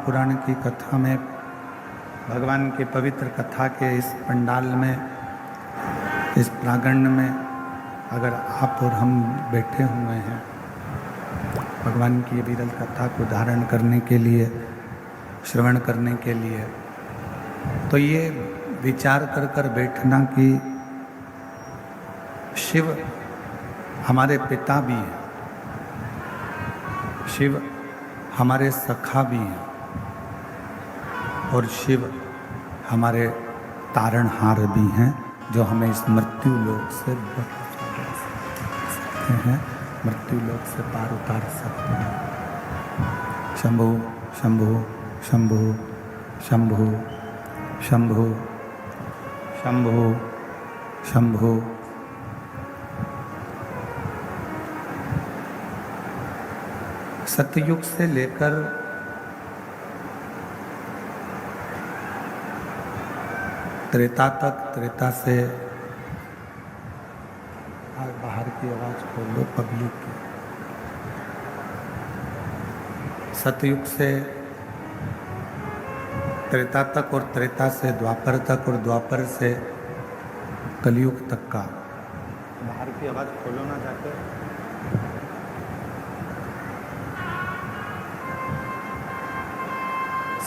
महापुराण की कथा में, भगवान की पवित्र कथा के इस पंडाल में, इस प्रांगण में अगर आप और हम बैठे हुए हैं भगवान की विरल कथा को धारण करने के लिए, श्रवण करने के लिए, तो ये विचार कर कर बैठना कि शिव हमारे पिता भी हैं, शिव हमारे सखा भी हैं और शिव हमारे तारणहार भी हैं, जो हमें इस मृत्यु लोक से सकते हैं, मृत्यु लोक से पार उतार सकते हैं। शंभु शंभु शंभु शंभु शंभु शंभु शंभु। सतयुग से लेकर त्रेता तक, त्रेता से बाहर की आवाज खोल लो पब्लिक की। सतयुग से त्रेता तक और त्रेता से द्वापर तक और द्वापर से कलयुग तक का, बाहर की आवाज खोलो ना जाकर।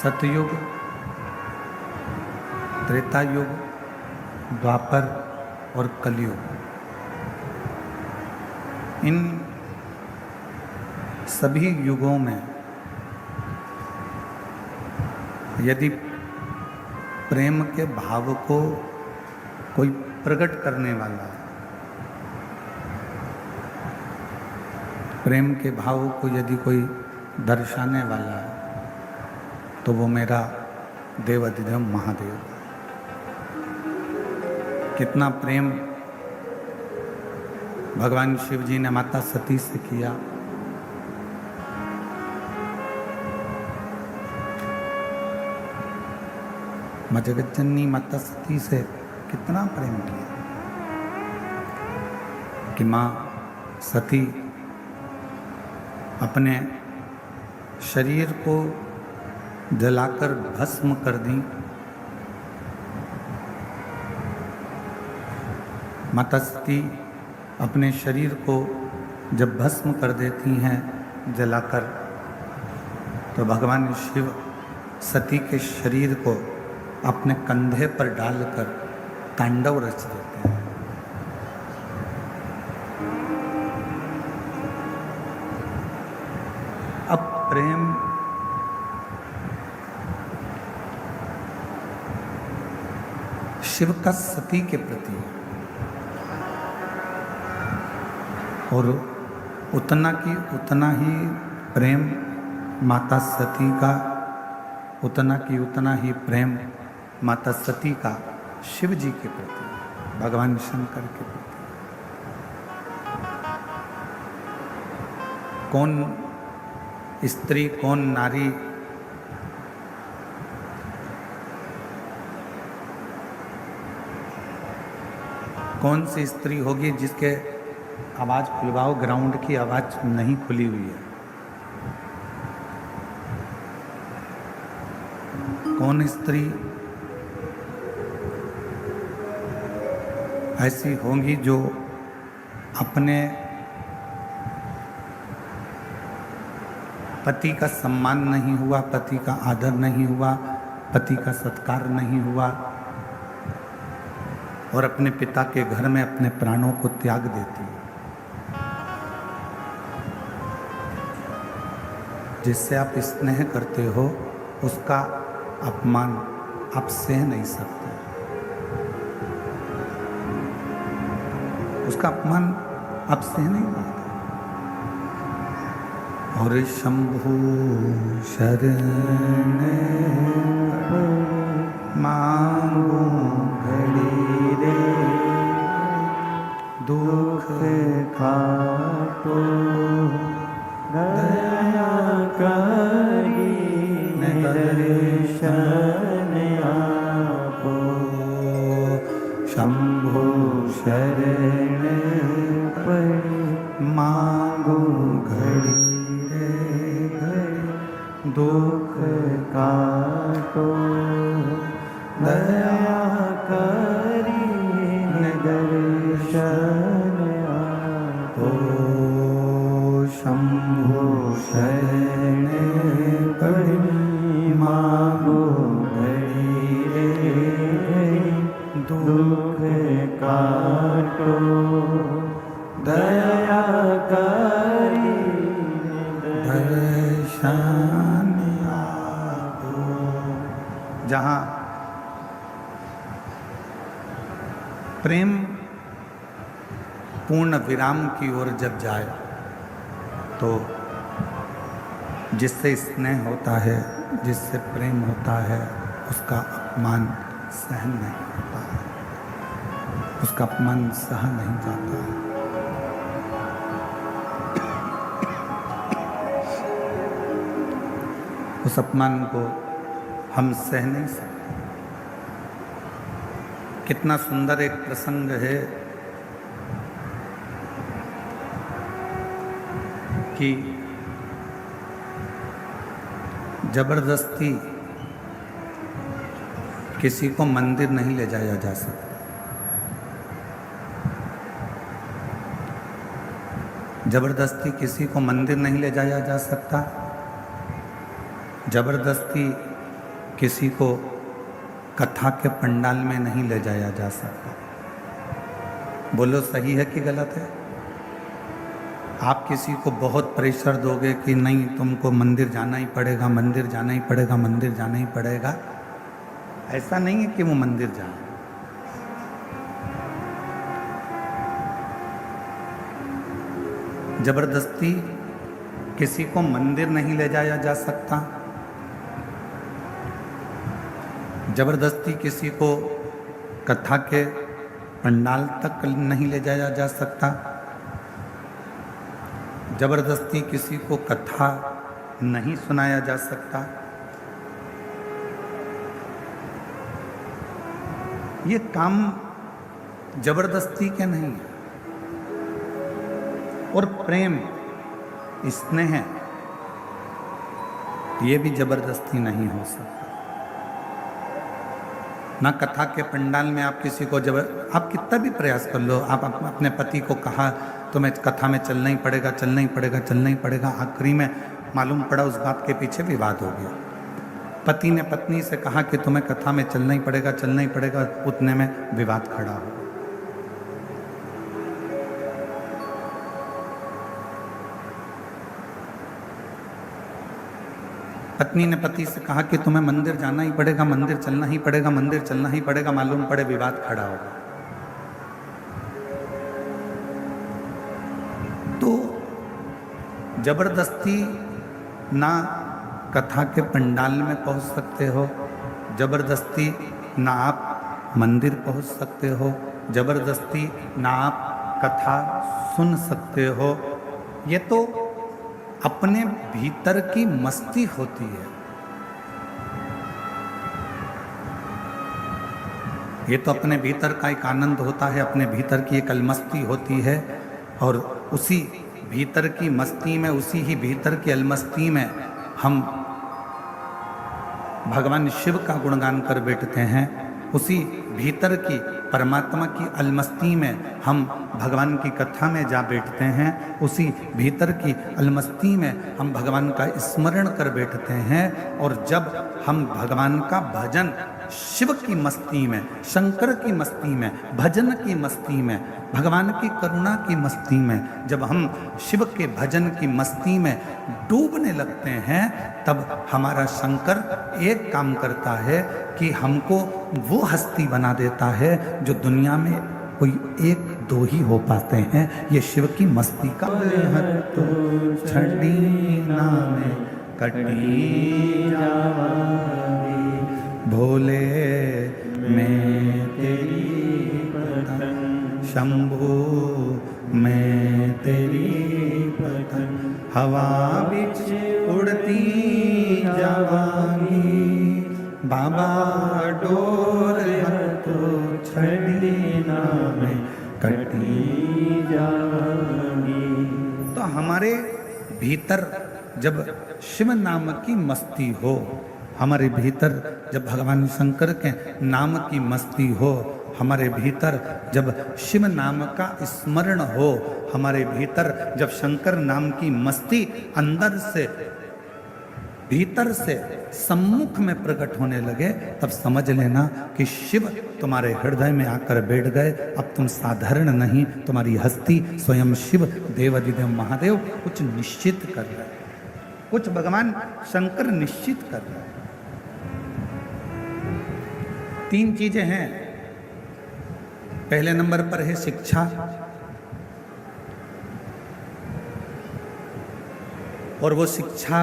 सतयुग, त्रेता युग, द्वापर और कलयुग, इन सभी युगों में यदि प्रेम के भाव को कोई प्रकट करने वाला है, प्रेम के भाव को यदि कोई दर्शाने वाला है, तो वो मेरा देवाधिदेव महादेव। कितना प्रेम भगवान शिव जी ने माता सती से किया, मां जगतजननी माता सती से कितना प्रेम किया कि मां सती अपने शरीर को जलाकर भस्म कर दी। माता सती अपने शरीर को जब भस्म कर देती हैं जलाकर, तो भगवान शिव सती के शरीर को अपने कंधे पर डालकर तांडव रच देते हैं। अब प्रेम शिव का सती के प्रति और उतना ही प्रेम माता सती का, उतना ही प्रेम माता सती का शिव जी के प्रति, भगवान शंकर के प्रति। कौन स्त्री, कौन नारी कौन सी स्त्री होगी जिसके आवाज खुलवाओ, ग्राउंड की आवाज नहीं खुली हुई है। कौन स्त्री ऐसी होंगी जो अपने पति का सम्मान नहीं हुआ, पति का आदर नहीं हुआ, पति का सत्कार नहीं हुआ और अपने पिता के घर में अपने प्राणों को त्याग देती है। जिससे आप स्नेह करते हो उसका अपमान आप सह नहीं सकते, उसका अपमान आप सह नहीं पाते। और शंभु शरण मांगो घड़ी रे, दुख काटो दया करी, दर्शन आपो। शंभु शरण पड़ी मांगो घड़ी रे घड़ी, दुख काटो दया करी दर्शन आपो शंभो शरण पड़ी मांगो घड़ी रे दुख काटो दया करी दर्शन आपो। जहाँ प्रेम पूर्ण विराम की ओर जब जाए तो जिससे स्नेह होता है, जिससे प्रेम होता है, उसका अपमान सहन नहीं होता है, उसका अपमान सहा नहीं जाता है। उस अपमान को हम सह नहीं सकते। कितना सुंदर एक प्रसंग है कि जबरदस्ती किसी को मंदिर नहीं ले जाया जा सकता। जबरदस्ती किसी को मंदिर नहीं ले जाया जा सकता। जबरदस्ती किसी को कथा के पंडाल में नहीं ले जाया जा सकता। बोलो सही है कि गलत है? आप किसी को बहुत प्रेशर दोगे कि नहीं तुमको मंदिर जाना ही पड़ेगा, मंदिर जाना ही पड़ेगा, मंदिर जाना ही पड़ेगा, ऐसा नहीं है कि वो मंदिर जाए। जबरदस्ती किसी को मंदिर नहीं ले जाया जा सकता। जबरदस्ती किसी को कथा के पंडाल तक नहीं ले जाया जा सकता। जबरदस्ती किसी को कथा नहीं सुनाया जा सकता। ये काम जबरदस्ती के नहीं है। और प्रेम, स्नेह, ये भी जबरदस्ती नहीं हो सकता। ना कथा के पंडाल में आप किसी को आप कितना भी प्रयास कर लो, आप अपने पति को कहा तुम्हें कथा में चलना ही पड़ेगा, चलना ही पड़ेगा, चलना ही पड़ेगा, आखिरी में मालूम पड़ा उस बात के पीछे विवाद हो गया। पति ने पत्नी से कहा कि तुम्हें कथा में चलना ही पड़ेगा, चलना ही पड़ेगा, उतने में विवाद खड़ा हो। पत्नी ने पति से कहा कि तुम्हें मंदिर जाना ही पड़ेगा, मंदिर चलना ही पड़ेगा, मंदिर चलना ही पड़ेगा, मालूम पड़े विवाद खड़ा होगा। तो जबरदस्ती ना कथा के पंडाल में पहुंच सकते हो, जबरदस्ती ना आप मंदिर पहुंच सकते हो, जबरदस्ती ना आप कथा सुन सकते हो। ये तो अपने भीतर की मस्ती होती है। ये तो अपने भीतर का एक आनंद होता है, अपने भीतर की एक अलमस्ती होती है। और उसी भीतर की मस्ती में, उसी ही भीतर की अलमस्ती में हम भगवान शिव का गुणगान कर बैठते हैं। उसी भीतर की परमात्मा की अलमस्ती में हम भगवान की कथा में जा बैठते हैं। उसी भीतर की अलमस्ती में हम भगवान का स्मरण कर बैठते हैं। और जब हम भगवान का भजन शिव की मस्ती में, शंकर की मस्ती में, भजन की मस्ती में, भगवान की करुणा की मस्ती में, जब हम शिव के भजन की मस्ती में डूबने लगते हैं, तब हमारा शंकर एक काम करता है कि हमको वो हस्ती बना देता है जो दुनिया में कोई एक दो ही हो पाते हैं। ये शिव की मस्ती का तो छड़ी नाम कटी जावांगी, भोले मैं तेरी पतंग, शंभू मैं तेरी पतंग, हवा बिच उड़ती जावांगी, बाबा डोर तो छड़ी नाम कटी जावांगी। तो हमारे भीतर जब शिव नाम की मस्ती हो, हमारे भीतर जब भगवान शंकर के नाम की मस्ती हो, हमारे भीतर जब शिव नाम का स्मरण हो, हमारे भीतर जब शंकर नाम की मस्ती अंदर से भीतर से सम्मुख में प्रकट होने लगे, तब समझ लेना कि शिव तुम्हारे हृदय में आकर बैठ गए। अब तुम साधारण नहीं, तुम्हारी हस्ती स्वयं शिव देवाधिदेव महादेव कुछ निश्चित कर रहे हैं, कुछ भगवान शंकर निश्चित कर रहे हैं। 3 चीजें हैं। पहले नंबर पर है शिक्षा, और वो शिक्षा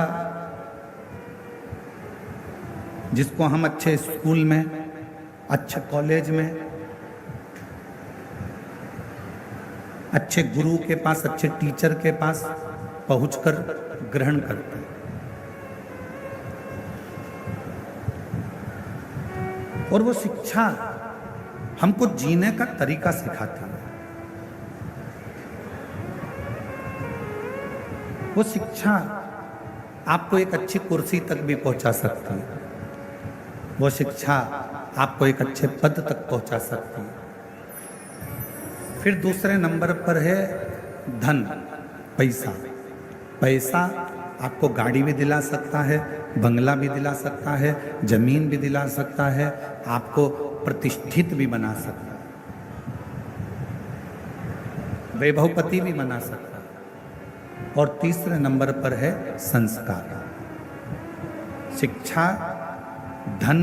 जिसको हम अच्छे स्कूल में, अच्छे कॉलेज में, अच्छे गुरु के पास, अच्छे टीचर के पास पहुंचकर ग्रहण करते हैं। और वो शिक्षा हमको जीने का तरीका सिखाती है। वो शिक्षा आपको एक अच्छी कुर्सी तक भी पहुंचा सकती है। वो शिक्षा आपको एक अच्छे पद तक पहुंचा सकती है। फिर दूसरे नंबर पर है धन, पैसा। पैसा आपको गाड़ी भी दिला सकता है, बंगला भी दिला सकता है, जमीन भी दिला सकता है, आपको प्रतिष्ठित भी बना सकता है, वैभवपति भी बना सकता है। और तीसरे नंबर पर है संस्कार। शिक्षा, धन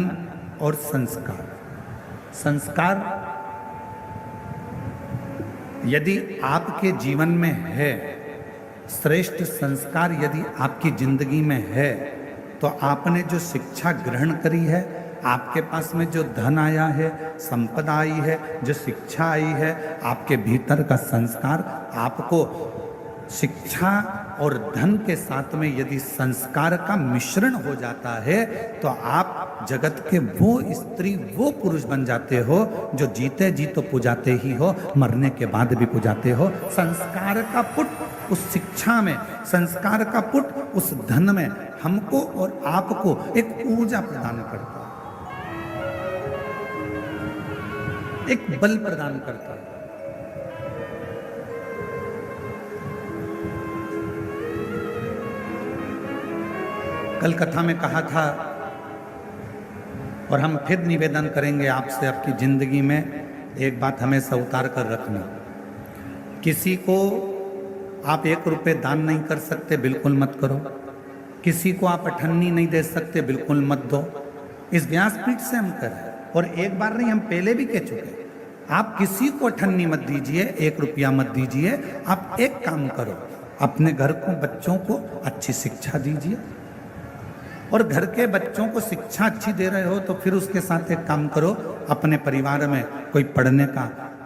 और संस्कार। संस्कार यदि आपके जीवन में है, श्रेष्ठ संस्कार यदि आपकी जिंदगी में है, तो आपने जो शिक्षा ग्रहण करी है, आपके पास में जो धन आया है, संपदा आई है, जो शिक्षा आई है, आपके भीतर का संस्कार, आपको शिक्षा और धन के साथ में यदि संस्कार का मिश्रण हो जाता है, तो आप जगत के वो स्त्री, वो पुरुष बन जाते हो जो जीते जी तो पुजाते ही हो, मरने के बाद भी पुजाते हो। संस्कार का पुट उस शिक्षा में, संस्कार का पुट उस धन में हमको और आपको एक ऊर्जा प्रदान करता है, एक बल प्रदान करता है। कल कथा में कहा था, और हम फिर निवेदन करेंगे आपसे, आपकी जिंदगी में एक बात हमेशा उतार कर रखना। किसी को आप 1 रुपये दान नहीं कर सकते, बिल्कुल मत करो। किसी को आप अठन्नी नहीं दे सकते, बिल्कुल मत दो। इस व्यासपीठ से हम करें, और एक बार नहीं, हम पहले भी कह चुके। आप किसी को अठन्नी मत दीजिए, 1 रुपया मत दीजिए। आप एक काम करो, अपने घर को, बच्चों को अच्छी शिक्षा दीजिए, और घर के बच्चों को शिक्षा अच्छी दे रहे हो तो फिर उसके साथ एक काम करो, अपने परिवार में कोई पढ़ने का,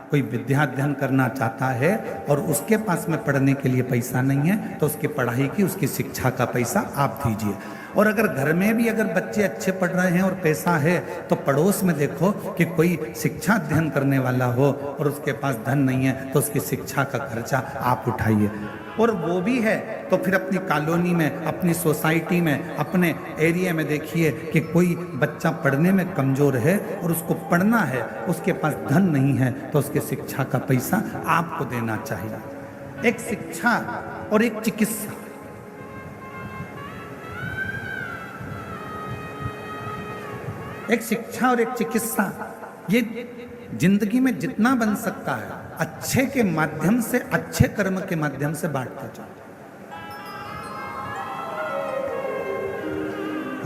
कोई विद्या अध्ययन करना चाहता है और उसके पास में पढ़ने के लिए पैसा नहीं है, तो उसकी पढ़ाई की, उसकी शिक्षा का पैसा आप दीजिए। और अगर घर में भी अगर बच्चे अच्छे पढ़ रहे हैं और पैसा है, तो पड़ोस में देखो कि कोई शिक्षा अध्ययन करने वाला हो और उसके पास धन नहीं है, तो उसकी शिक्षा का खर्चा आप उठाइए। और वो भी है तो फिर अपनी कॉलोनी में, अपनी सोसाइटी में, अपने एरिया में देखिए कि कोई बच्चा पढ़ने में कमज़ोर है और उसको पढ़ना है, उसके पास धन नहीं है, तो उसके शिक्षा का पैसा आपको देना चाहिए। एक शिक्षा और एक चिकित्सा। एक शिक्षा और एक चिकित्सा, ये जिंदगी में जितना बन सकता है अच्छे के माध्यम से, अच्छे कर्म के माध्यम से बांटते जाओ।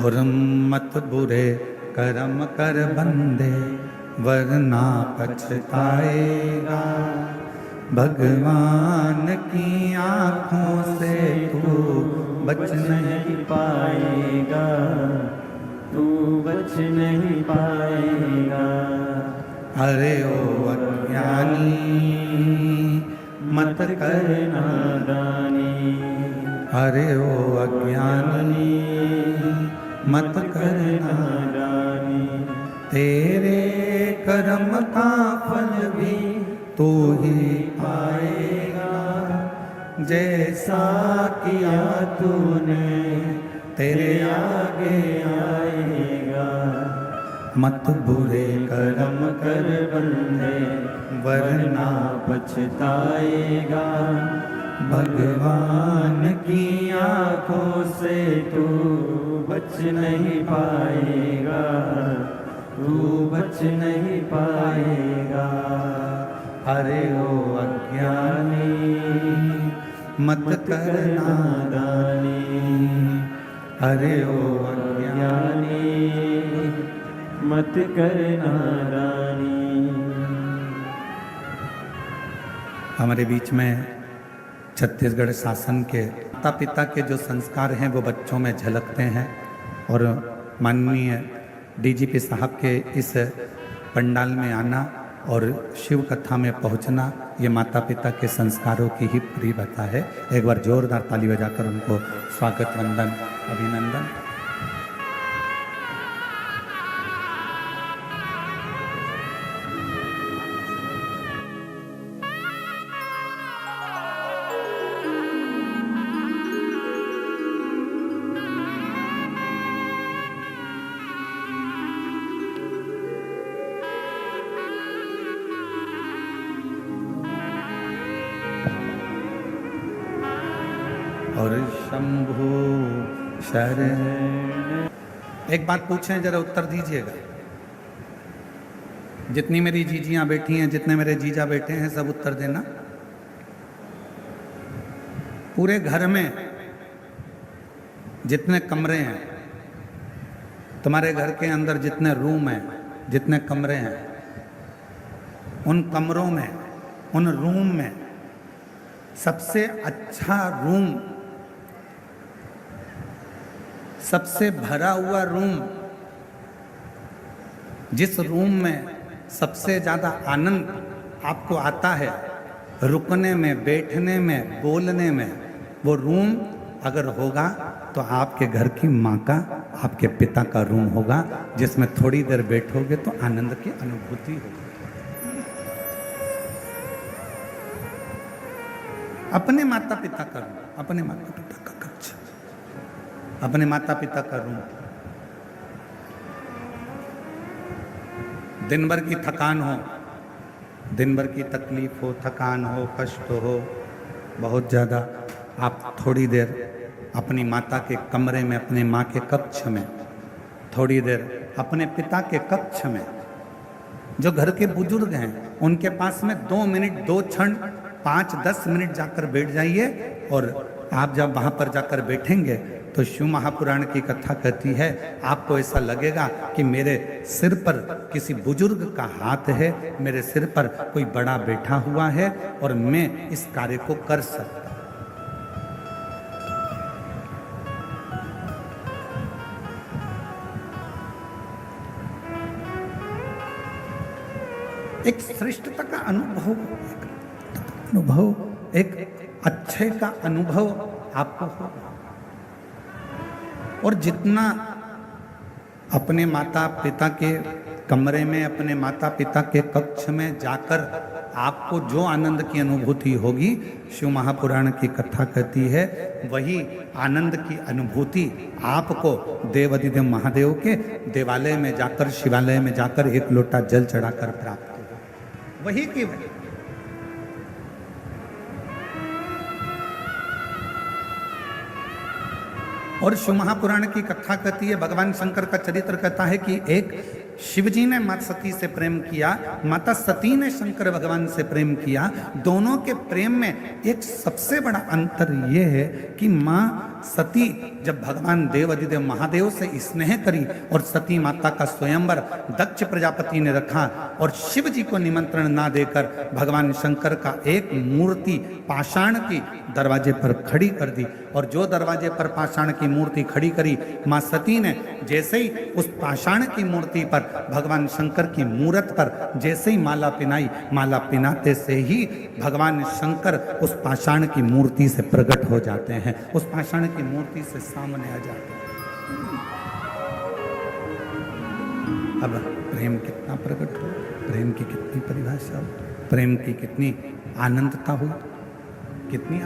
और मत बुरे कर्म कर बंदे, वरना पछताएगा। भगवान की आंखों से तू बच नहीं पाएगा, तू बच नहीं पाएगा। अरे ओ अज्ञानी मत कर नादानी, अरे ओ अज्ञानी मत कर नादानी। तेरे कर्म का फल भी तू ही पाएगा। जैसा किया तूने तेरे आगे आएगा। मत बुरे कर्म कर बंधे वरना पछताएगा। भगवान की आंखों से तू बच नहीं पाएगा, तू बच नहीं पाएगा। अरे ओ अज्ञानी मत कर नादानी, अरे ओ अज्ञानी मत कर नादानी। हमारे बीच में छत्तीसगढ़ शासन के माता पिता के जो संस्कार हैं वो बच्चों में झलकते हैं, और माननीय डीजीपी साहब के इस पंडाल में आना और शिव कथा में पहुंचना ये माता पिता के संस्कारों की ही परिभाषा है। एक बार जोरदार ताली बजाकर उनको स्वागत वंदन अभिनंदन। और शंभु शरण। एक बात पूछें, जरा उत्तर दीजिएगा। जितनी मेरी जीजियां बैठी हैं, जितने मेरे जीजा बैठे हैं, सब उत्तर देना। पूरे घर में जितने कमरे हैं, तुम्हारे घर के अंदर जितने रूम हैं, जितने कमरे हैं, उन कमरों में, उन रूम में सबसे अच्छा रूम, सबसे भरा हुआ रूम, जिस रूम में सबसे ज़्यादा आनंद आपको आता है रुकने में, बैठने में, बोलने में, वो रूम अगर होगा तो आपके घर की माँ का, आपके पिता का रूम होगा, जिसमें थोड़ी देर बैठोगे तो आनंद की अनुभूति होगी। अपने माता पिता का रूम, अपने माता पिता का कक्ष, अपने माता पिता का रूम। दिन भर की थकान हो, दिन भर की तकलीफ हो, थकान हो, कष्ट हो बहुत ज़्यादा, आप थोड़ी देर अपनी माता के कमरे में, अपने माँ के कक्ष में, थोड़ी देर अपने पिता के कक्ष में, जो घर के बुजुर्ग हैं उनके पास में 2 मिनट, 2 क्षण, 5-10 मिनट जाकर बैठ जाइए। और आप जब वहाँ पर जाकर बैठेंगे तो शिव महापुराण की कथा कहती है, आपको ऐसा लगेगा कि मेरे सिर पर किसी बुजुर्ग का हाथ है, मेरे सिर पर कोई बड़ा बैठा हुआ है और मैं इस कार्य को कर सकता। एक श्रेष्ठता का अनुभव, एक अच्छे का अनुभव आपको होगा। और जितना अपने माता पिता के कमरे में, अपने माता पिता के कक्ष में जाकर आपको जो आनंद की अनुभूति होगी, शिव महापुराण की कथा कहती है, वही आनंद की अनुभूति आपको देवाधिदेव महादेव के देवालय में जाकर, शिवालय में जाकर एक लोटा जल चढ़ाकर प्राप्त होगा। वही की वही। और शिव महापुराण की कथा कहती है, भगवान शंकर का चरित्र कहता है कि एक शिवजी ने माता सती से प्रेम किया, माता सती ने शंकर भगवान से प्रेम किया। दोनों के प्रेम में एक सबसे बड़ा अंतर यह है कि माँ सती जब भगवान देवाधिदेव महादेव से स्नेह करी और सती माता का स्वयंवर दक्ष प्रजापति ने रखा और शिव जी को निमंत्रण ना देकर भगवान शंकर का एक मूर्ति पाषाण की दरवाजे पर खड़ी कर दी। और जो दरवाजे पर पाषाण की मूर्ति खड़ी करी, माँ सती ने जैसे ही उस पाषाण की मूर्ति पर, भगवान शंकर की मूर्त पर जैसे ही माला पिनाई, माला पिनाते से ही भगवान शंकर उस पाषाण की मूर्ति से प्रकट हो जाते हैं, उस पाषाण की मूर्ति से सामने आ जाते हैं। अब प्रेम कितना प्रकट हो, प्रेम की कितनी परिभाषा हो, प्रेम की कितनी आनंदता हो, कितनी